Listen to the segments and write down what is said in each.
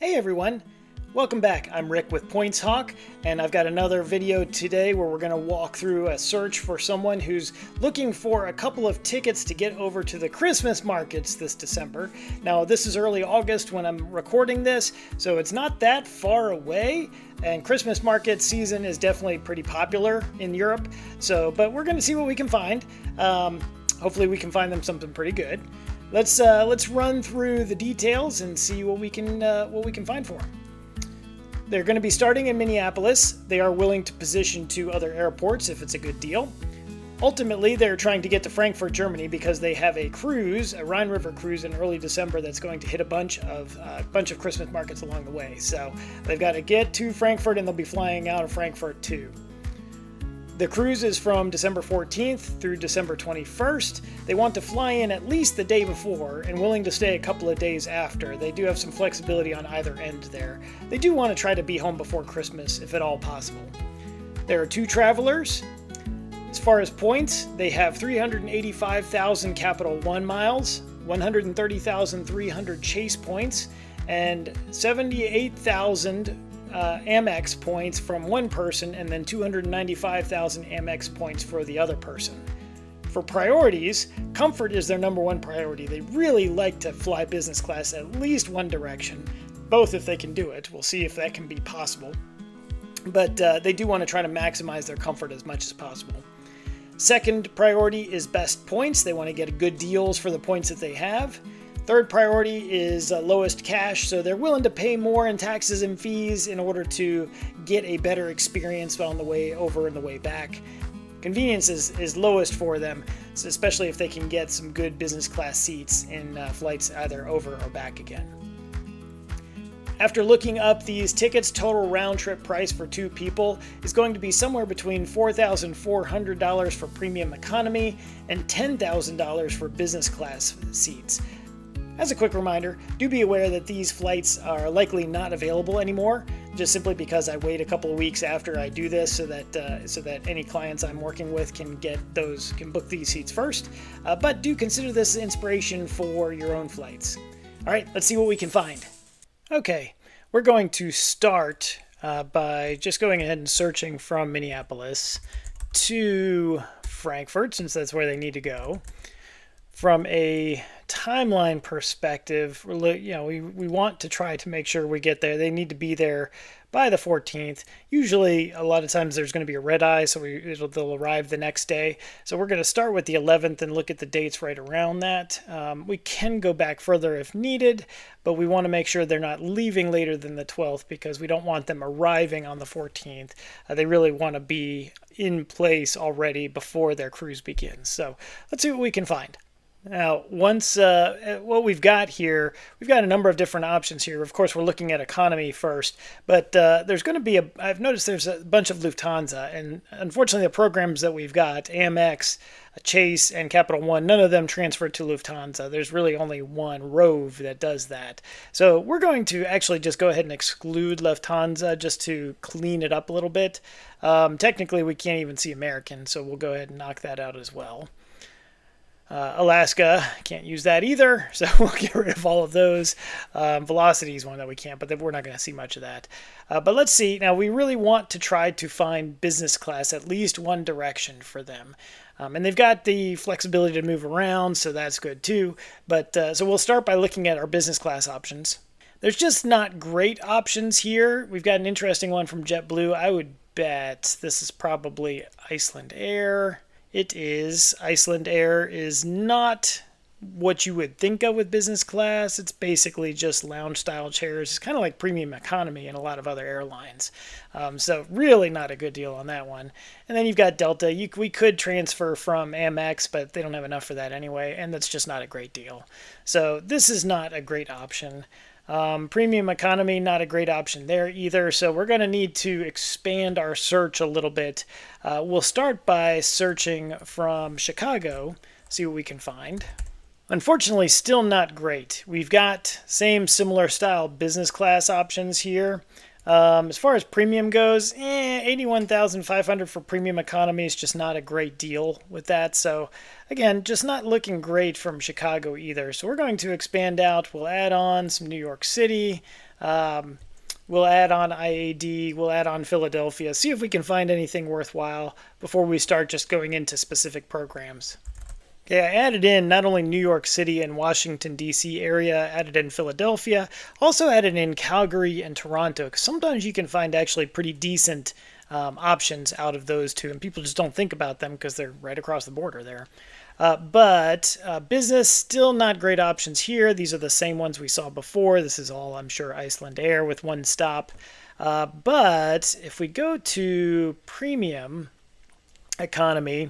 Hey everyone, welcome back. I'm Rick with Points Hawk, and I've got another video today where we're going to walk through a search for someone who's looking for a couple of tickets to get over to the Christmas markets this December. Now, this is early August when I'm recording this, so it's not that far away, and Christmas market season is definitely pretty popular in Europe. But we're going to see what we can find. Hopefully we can find them something pretty good. Let's run through the details and see what we can find for them. They're going to be starting in Minneapolis. They are willing to position to other airports if it's a good deal. Ultimately, they're trying to get to Frankfurt, Germany, because they have a cruise, a Rhine River cruise in early December that's going to hit a bunch of Christmas markets along the way. So they've got to get to Frankfurt, and they'll be flying out of Frankfurt too. The cruise is from December 14th through December 21st. They want to fly in at least the day before and willing to stay a couple of days after. They do have some flexibility on either end there. They do want to try to be home before Christmas, if at all possible. There are 2 travelers. As far as points, they have 385,000 Capital One miles, 130,300 Chase points, and 78,000 AmEx points from one person, and then 295,000 AmEx points for the other person. For priorities, comfort is their number one priority. They really like to fly business class at least one direction, both if they can do it. We'll see if that can be possible. But they do want to try to maximize their comfort as much as possible. Second priority is best points. They want to get good deals for the points that they have. Third priority is lowest cash, so they're willing to pay more in taxes and fees in order to get a better experience on the way over and the way back. Convenience is lowest for them, especially if they can get some good business class seats in flights either over or back again. After looking up these tickets, total round trip price for 2 people is going to be somewhere between $4,400 for premium economy and $10,000 for business class seats. As a quick reminder, do be aware that these flights are likely not available anymore, just simply because I wait a couple of weeks after I do this so that any clients I'm working with can book these seats first. But do consider this inspiration for your own flights. All right, let's see what we can find. Okay, we're going to start by just going ahead and searching from Minneapolis to Frankfurt, since that's where they need to go. From a timeline perspective, we want to try to make sure we get there. They need to be there by the 14th. Usually, a lot of times there's going to be a red eye, so they'll arrive the next day. So we're going to start with the 11th and look at the dates right around that. We can go back further if needed, but we want to make sure they're not leaving later than the 12th because we don't want them arriving on the 14th. They really want to be in place already before their cruise begins. So let's see what we can find. Now, what we've got here, we've got a number of different options here. Of course, we're looking at economy first, but there's going to be I've noticed there's a bunch of Lufthansa, and unfortunately the programs that we've got, AmEx, Chase, and Capital One, none of them transfer to Lufthansa. There's really only one, Rove, that does that. So we're going to actually just go ahead and exclude Lufthansa just to clean it up a little bit. Technically, we can't even see American, so we'll go ahead and knock that out as well. Alaska, can't use that either, so we'll get rid of all of those. Velocity is one that we can't, but we're not going to see much of that. But let's see. Now, we really want to try to find business class, at least one direction for them. And they've got the flexibility to move around, so that's good too. But so we'll start by looking at our business class options. There's just not great options here. We've got an interesting one from JetBlue. I would bet this is probably Iceland Air. It is. Iceland Air is not what you would think of with business class. It's basically just lounge style chairs. It's kind of like premium economy in a lot of other airlines. So really not a good deal on that one. And then you've got Delta. We could transfer from AmEx, but they don't have enough for that anyway, and that's just not a great deal. So this is not a great option. Premium economy, not a great option there either. So we're going to need to expand our search a little bit. We'll start by searching from Chicago, see what we can find. Unfortunately, still not great. We've got similar style business class options here. As far as premium goes, 81,500 for premium economy is just not a great deal with that. So again, just not looking great from Chicago either. So we're going to expand out. We'll add on some New York City. We'll add on IAD. We'll add on Philadelphia. See if we can find anything worthwhile before we start just going into specific programs. Okay, I added in not only New York City and Washington, D.C. area, added in Philadelphia, also added in Calgary and Toronto, because sometimes you can find actually pretty decent options out of those two, and people just don't think about them because they're right across the border there. But business, still not great options here. These are the same ones we saw before. This is all, I'm sure, Iceland Air with one stop. But if we go to premium economy,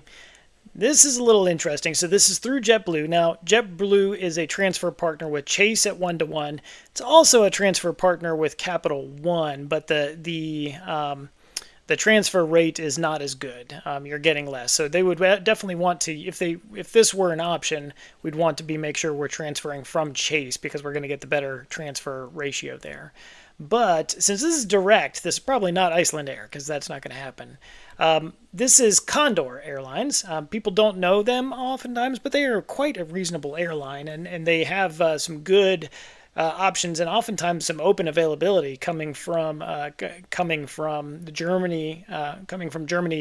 this is a little interesting. So this is through JetBlue. Now, JetBlue is a transfer partner with Chase at 1-to-1. It's also a transfer partner with Capital One, but the transfer rate is not as good. You're getting less. So they would definitely want to, if this were an option, we'd want to make sure we're transferring from Chase because we're going to get the better transfer ratio there. But since this is direct, this is probably not Iceland Air because that's not going to happen. This is Condor Airlines. People don't know them oftentimes, but they are quite a reasonable airline, and they have some good options and oftentimes some open availability coming from Germany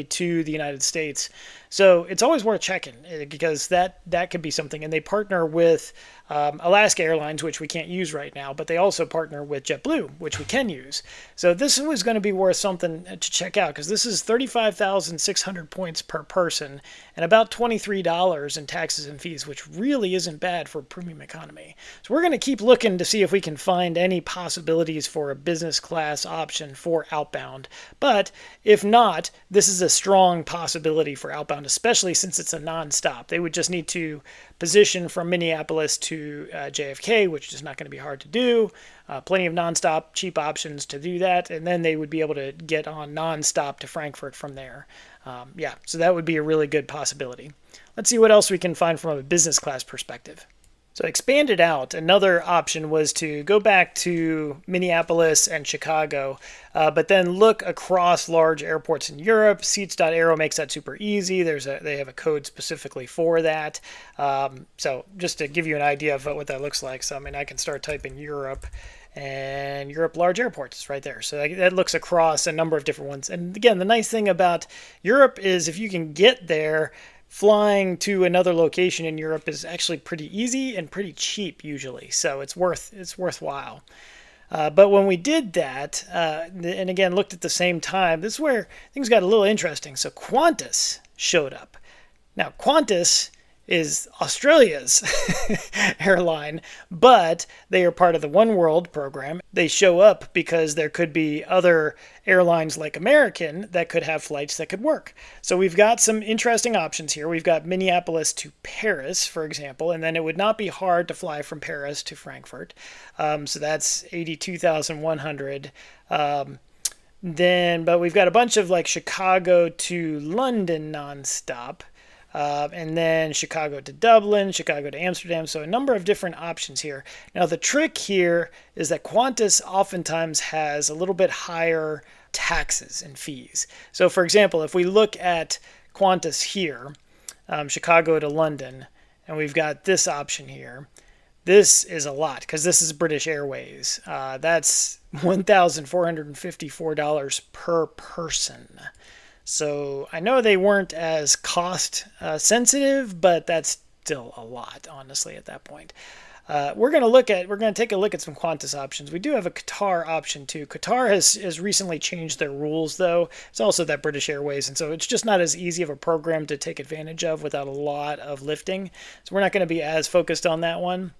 to the United States. So it's always worth checking because that could be something. And they partner with Alaska Airlines, which we can't use right now, but they also partner with JetBlue, which we can use. So this was going to be worth something to check out because this is 35,600 points per person and about $23 in taxes and fees, which really isn't bad for premium economy. So we're going to keep looking to see if we can find any possibilities for a business class option for outbound. But if not, this is a strong possibility for outbound, especially since it's a nonstop. They would just need to position from Minneapolis to JFK, which is not going to be hard to do. Plenty of nonstop cheap options to do that, and then they would be able to get on nonstop to Frankfurt from there. Yeah, so that would be a really good possibility. Let's see what else we can find from a business class perspective. So expanded out, another option was to go back to Minneapolis and Chicago, but then look across large airports in Europe. Seats.aero makes that super easy. They have a code specifically for that. So just to give you an idea of what that looks like. So I mean, I can start typing Europe, and Europe large airports is right there. So that looks across a number of different ones. And again, the nice thing about Europe is if you can get there, flying to another location in Europe is actually pretty easy and pretty cheap usually, so it's worthwhile. But when we did that, and again looked at the same time, this is where things got a little interesting. So Qantas showed up. Now Qantas is Australia's airline, but they are part of the One World program. They show up because there could be other airlines like American that could have flights that could work. So we've got some interesting options here. We've got Minneapolis to Paris, for example, and then it would not be hard to fly from Paris to Frankfurt. So that's 82,100. But we've got a bunch of like Chicago to London nonstop. And then Chicago to Dublin, Chicago to Amsterdam. So a number of different options here. Now the trick here is that Qantas oftentimes has a little bit higher taxes and fees. So for example, if we look at Qantas here, Chicago to London, and we've got this option here, this is a lot because this is British Airways. That's $1,454 per person. So I know they weren't as cost sensitive, but that's still a lot, honestly, at that point. We're going to take a look at some Qantas options. We do have a Qatar option too. Qatar has recently changed their rules, though. It's also that British Airways, and so it's just not as easy of a program to take advantage of without a lot of lifting. So we're not going to be as focused on that one.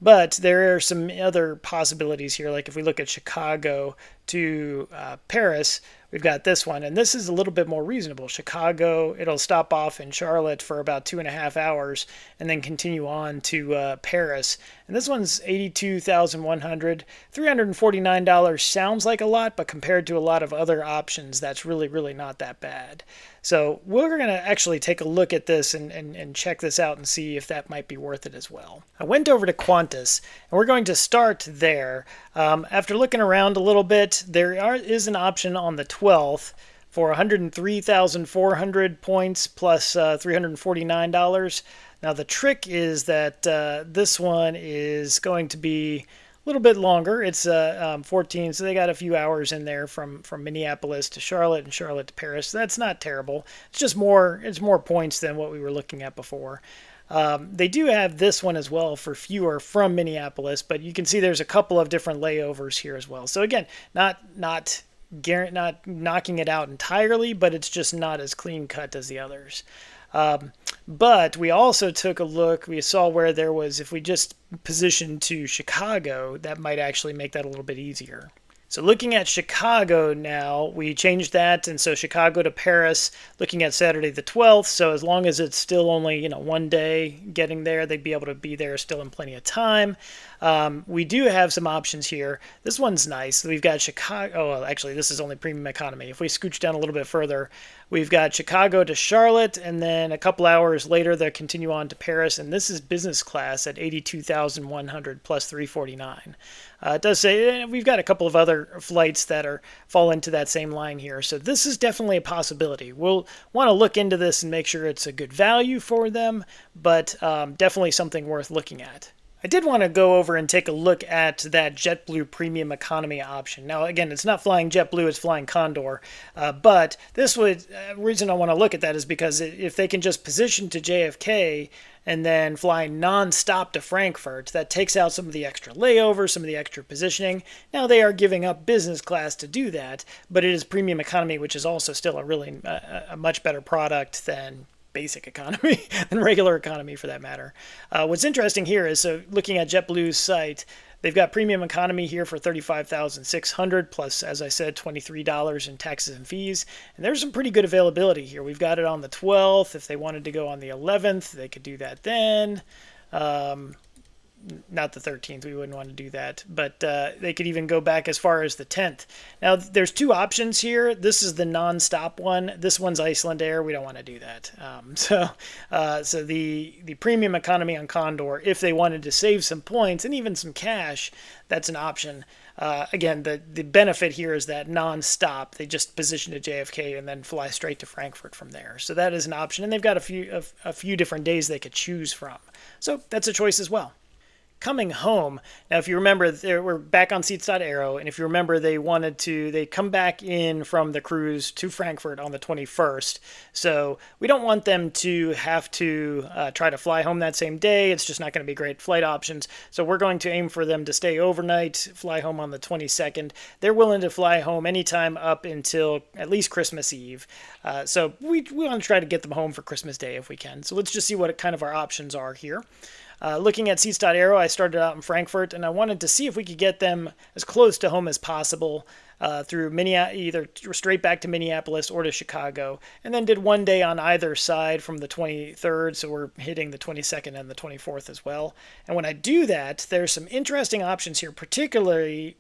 But there are some other possibilities here, like if we look at Chicago to Paris, we've got this one, and this is a little bit more reasonable. Chicago, it'll stop off in Charlotte for about 2.5 hours and then continue on to Paris. And this one's $82,100. $349 sounds like a lot, but compared to a lot of other options, that's really, really not that bad. So we're going to actually take a look at this and check this out and see if that might be worth it as well. I went over to Qantas, and we're going to start there. After looking around a little bit, there is an option on the 12th for 103,400 points plus $349. Now the trick is that this one is going to be a little bit longer. It's 14, so they got a few hours in there from Minneapolis to Charlotte and Charlotte to Paris. So that's not terrible. It's just more points than what we were looking at before. They do have this one as well for fewer from Minneapolis, but you can see there's a couple of different layovers here as well. So again, not knocking it out entirely, but it's just not as clean cut as the others. But we also took a look, we saw where there was, if we just positioned to Chicago, that might actually make that a little bit easier. So looking at Chicago now, we changed that, and so Chicago to Paris, looking at Saturday the 12th, so as long as it's still only, one day getting there, they'd be able to be there still in plenty of time. We do have some options here. This one's nice. We've got Chicago, oh, well, actually, this is only premium economy. If we scooch down a little bit further, we've got Chicago to Charlotte, and then a couple hours later, they'll continue on to Paris, and this is business class at $82,100 plus $349. It does say we've got a couple of other flights that fall into that same line here. So this is definitely a possibility. We'll want to look into this and make sure it's a good value for them, but definitely something worth looking at. I did want to go over and take a look at that JetBlue Premium Economy option. Now, again, it's not flying JetBlue, it's flying Condor. But this reason I want to look at that is because if they can just position to JFK and then fly non-stop to Frankfurt, that takes out some of the extra layovers, some of the extra positioning. Now, they are giving up business class to do that, but it is Premium Economy, which is also still a much better product than basic economy and regular economy for that matter. What's interesting here is, so looking at JetBlue's site, they've got premium economy here for $35,600 plus, as I said, $23 in taxes and fees. And there's some pretty good availability here. We've got it on the 12th. If they wanted to go on the 11th, they could do that then. Not the 13th, we wouldn't want to do that, but they could even go back as far as the 10th. Now, there's two options here. This is the non-stop one. This one's Iceland Air. We don't want to do that. So the premium economy on Condor, if they wanted to save some points and even some cash, that's an option. Again, the benefit here is that non-stop. They just position to JFK and then fly straight to Frankfurt from there. So that is an option, and they've got a few different days they could choose from. So that's a choice as well. Coming home, now if you remember, we're back on Seats.Aero, and if you remember, they come back in from the cruise to Frankfurt on the 21st, so we don't want them to have to try to fly home that same day. It's just not going to be great flight options, so we're going to aim for them to stay overnight, fly home on the 22nd. They're willing to fly home anytime up until at least Christmas Eve, so we want to try to get them home for Christmas Day if we can. So let's just see what kind of our options are here. Looking at Seats.Aero, I started out in Frankfurt, and I wanted to see if we could get them as close to home as possible through either straight back to Minneapolis or to Chicago, and then did one day on either side from the 23rd, so we're hitting the 22nd and the 24th as well. And when I do that, there's some interesting options here, particularly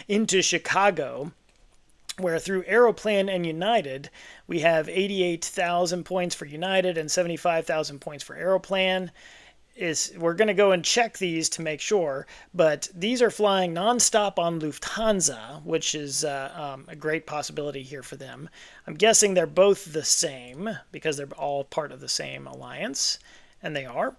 into Chicago, where through Aeroplan and United, we have 88,000 points for United and 75,000 points for Aeroplan. We're going to go and check these to make sure, but these are flying nonstop on Lufthansa, which is a great possibility here for them. I'm guessing they're both the same because they're all part of the same alliance, and they are.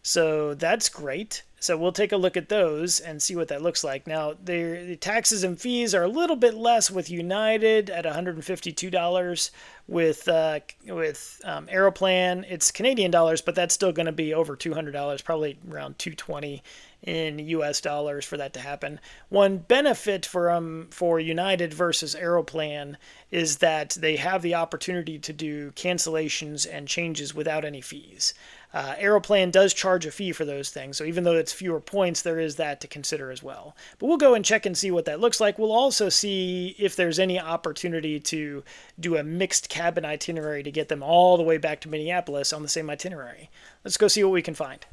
So that's great. So we'll take a look at those and see what that looks like. Now, the taxes and fees are a little bit less with United at $152. With Aeroplan, it's Canadian dollars, but that's still going to be over $200, probably around $220 in US dollars for that to happen. One benefit for United versus Aeroplan is that they have the opportunity to do cancellations and changes without any fees. Aeroplan does charge a fee for those things, so even though it's fewer points, there is that to consider as well. But we'll go and check and see what that looks like. We'll also see if there's any opportunity to do a mixed cabin itinerary to get them all the way back to Minneapolis on the same itinerary. Let's go see what we can find.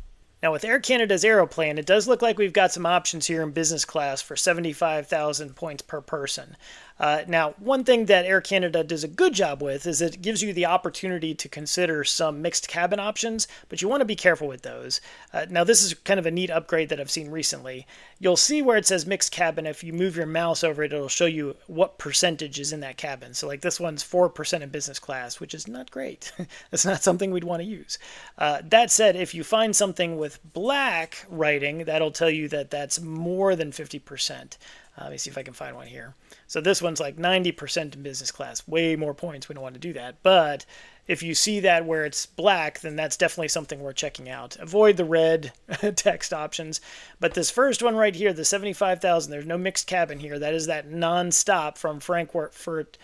Now with Air Canada's Aeroplan, it does look like we've got some options here in business class for 75,000 points per person. Now, one thing that Air Canada does a good job with is it gives you the opportunity to consider some mixed cabin options, but you want to be careful with those. Now, this is kind of a neat upgrade that I've seen recently. You'll see where it says mixed cabin. If you move your mouse over it, it'll show you what percentage is in that cabin. So like this one's 4% in business class, which is not great. That's not something we'd want to use. That said, if you find something with black writing, that'll tell you that that's more than 50%. Let me see if I can find one here. So this one's like 90% in business class. Way more points. We don't want to do that. But if you see that where it's black, then that's definitely something worth checking out. Avoid the red text options. But this first one right here, the 75,000, there's no mixed cabin here. That is that non-stop from Frankfurt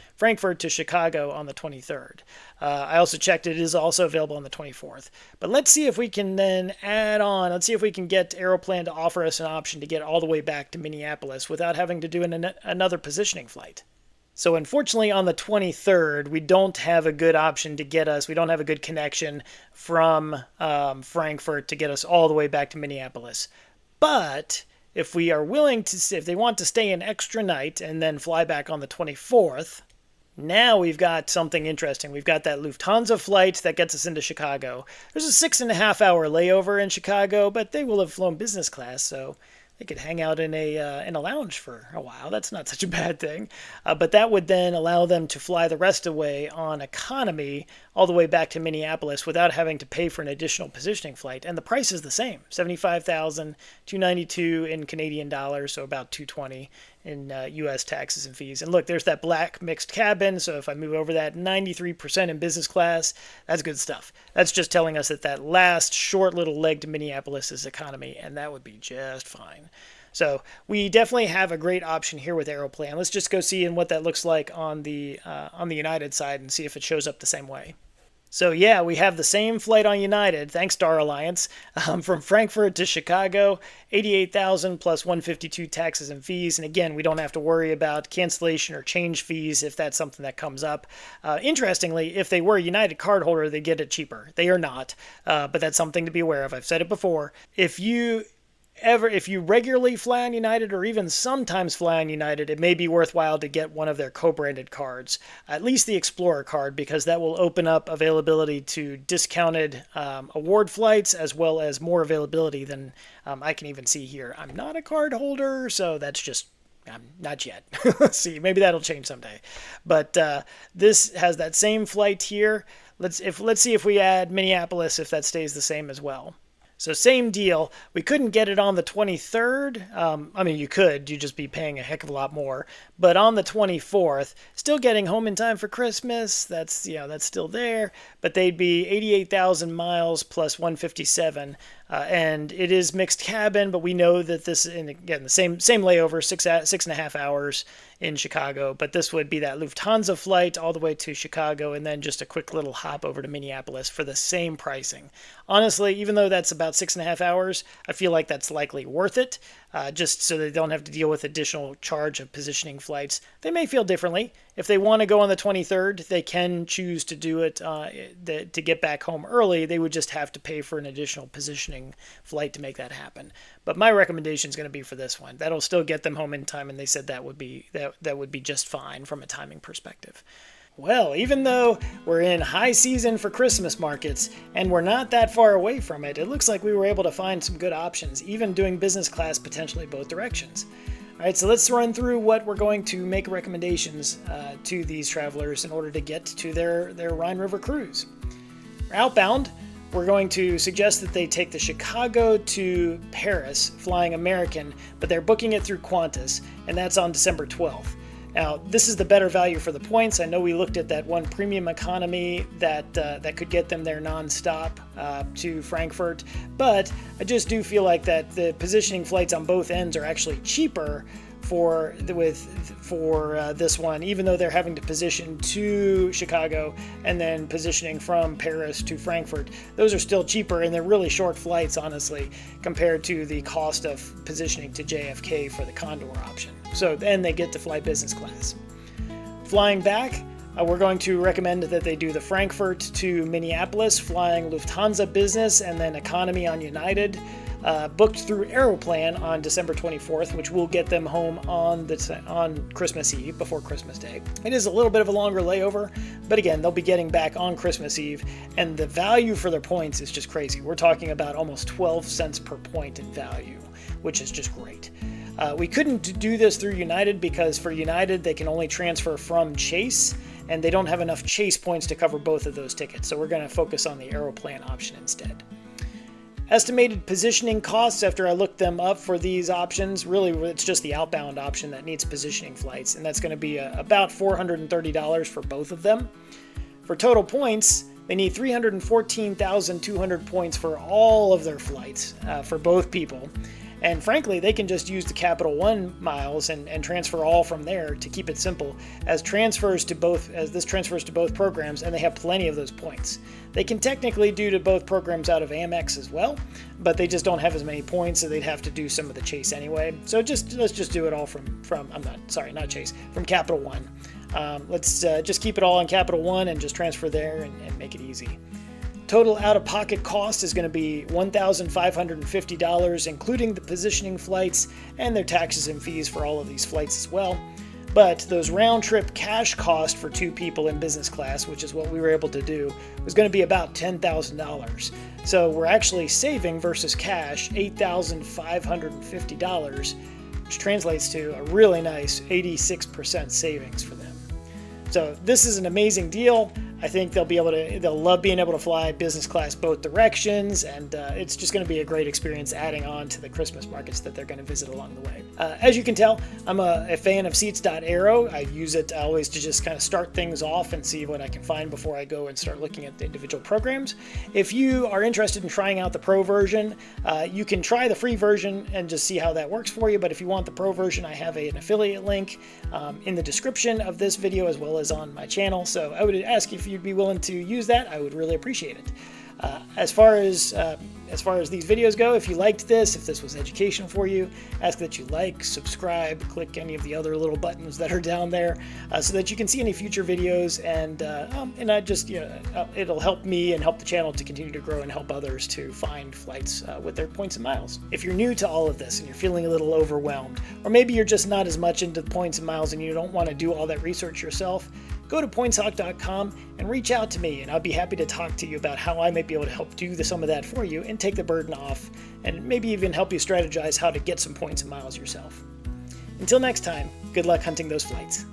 to Chicago on the 23rd. I also checked it is also available on the 24th. But let's see if we can then add on. Let's see if we can get Aeroplan to offer us an option to get all the way back to Minneapolis without having to do another positioning flight. So unfortunately on the 23rd, we don't have a good option to get us, we don't have a good connection from Frankfurt to get us all the way back to Minneapolis. But if we are willing to, if they want to stay an extra night and then fly back on the 24th, now we've got something interesting. We've got that Lufthansa flight that gets us into Chicago. There's a 6.5-hour layover in Chicago, but they will have flown business class, so they could hang out in a lounge for a while. That's not such a bad thing. But that would then allow them to fly the rest of the way on economy all the way back to Minneapolis without having to pay for an additional positioning flight. And the price is the same, $75,292 in Canadian dollars, so about $220 in U.S. taxes and fees. And look, there's that black mixed cabin. So if I move over that, 93% in business class, that's good stuff. That's just telling us that that last short little leg to Minneapolis is economy, and that would be just fine. So we definitely have a great option here with Aeroplan. Let's just go see what that looks like on the United side and see if it shows up the same way. So yeah, we have the same flight on United, thanks Star Alliance, from Frankfurt to Chicago, 88,000 plus 152 taxes and fees. And again, we don't have to worry about cancellation or change fees if that's something that comes up. Interestingly, if they were a United cardholder, they get it cheaper. They are not, but that's something to be aware of. I've said it before. If you regularly fly on United or even sometimes fly on United, it may be worthwhile to get one of their co-branded cards, at least the Explorer card, because that will open up availability to discounted award flights as well as more availability than I can even see here. I'm not a card holder, so that's just not yet. Let's see, maybe that'll change someday. But this has that same flight here. Let's see if we add Minneapolis, if that stays the same as well. So same deal. We couldn't get it on the 23rd. I mean, you could. You'd just be paying a heck of a lot more. But on the 24th, still getting home in time for Christmas. That's still there. But they'd be 88,000 miles plus 157. And it is mixed cabin, but we know that this, and again, the same layover, 6.5 hours in Chicago. But this would be that Lufthansa flight all the way to Chicago, and then just a quick little hop over to Minneapolis for the same pricing. Honestly, even though that's about 6.5 hours, I feel like that's likely worth it, just so they don't have to deal with additional charge of positioning flights. They may feel differently. If they want to go on the 23rd, they can choose to do it to get back home early. They would just have to pay for an additional positioning flight to make that happen. But my recommendation is going to be for this one. That'll still get them home in time, and they said that would be just fine from a timing perspective. Well, even though we're in high season for Christmas markets and we're not that far away from it, it looks like we were able to find some good options, even doing business class potentially both directions. All right, so let's run through what we're going to make recommendations to these travelers in order to get to their Rhine River cruise. Outbound, we're going to suggest that they take the Chicago to Paris flying American, but they're booking it through Qantas, and that's on December 12th. Now, this is the better value for the points. I know we looked at that one premium economy that could get them there nonstop to Frankfurt, but I just do feel like that the positioning flights on both ends are actually cheaper for this one, even though they're having to position to Chicago and then positioning from Paris to Frankfurt. Those are still cheaper, and they're really short flights, honestly, compared to the cost of positioning to JFK for the Condor option. So then they get to fly business class. Flying back, we're going to recommend that they do the Frankfurt to Minneapolis, flying Lufthansa Business and then Economy on United, booked through Aeroplan on December 24th, which will get them home on Christmas Eve, before Christmas Day. It is a little bit of a longer layover, but again, they'll be getting back on Christmas Eve, and the value for their points is just crazy. We're talking about almost 12 cents per point in value, which is just great. We couldn't do this through United because for United, they can only transfer from Chase, and they don't have enough Chase points to cover both of those tickets. So we're going to focus on the Aeroplan option instead. Estimated positioning costs after I looked them up for these options, really it's just the outbound option that needs positioning flights, and that's going to be about $430 for both of them. For total points, they need 314,200 points for all of their flights for both people. And frankly, they can just use the Capital One miles and transfer all from there to keep it simple, as this transfers to both programs, and they have plenty of those points. They can technically do to both programs out of AmEx as well, but they just don't have as many points, so they'd have to do some of the Chase anyway. So let's just do it all from Capital One. Let's just keep it all on Capital One and just transfer there and make it easy. Total out-of-pocket cost is going to be $1,550, including the positioning flights and their taxes and fees for all of these flights as well. But those round-trip cash cost for two people in business class, which is what we were able to do, was going to be about $10,000. So we're actually saving versus cash $8,550, which translates to a really nice 86% savings for them. So this is an amazing deal. I think they'll love being able to fly business class both directions, and it's just going to be a great experience adding on to the Christmas markets that they're going to visit along the way. As you can tell, I'm a fan of Seats.aero. I use it always to just kind of start things off and see what I can find before I go and start looking at the individual programs. If you are interested in trying out the Pro version, you can try the free version and just see how that works for you. But if you want the Pro version, I have an affiliate link in the description of this video as well as on my channel. So I would ask if you'd be willing to use that. I would really appreciate it. As far as these videos go, if you liked this, if this was educational for you, ask that you like, subscribe, click any of the other little buttons that are down there, so that you can see any future videos, and I just, it'll help me and help the channel to continue to grow and help others to find flights with their points and miles. If you're new to all of this and you're feeling a little overwhelmed, or maybe you're just not as much into the points and miles and you don't want to do all that research yourself, go to pointshawk.com and reach out to me, and I'll be happy to talk to you about how I might be able to help do some of that for you and take the burden off, and maybe even help you strategize how to get some points and miles yourself. Until next time, good luck hunting those flights.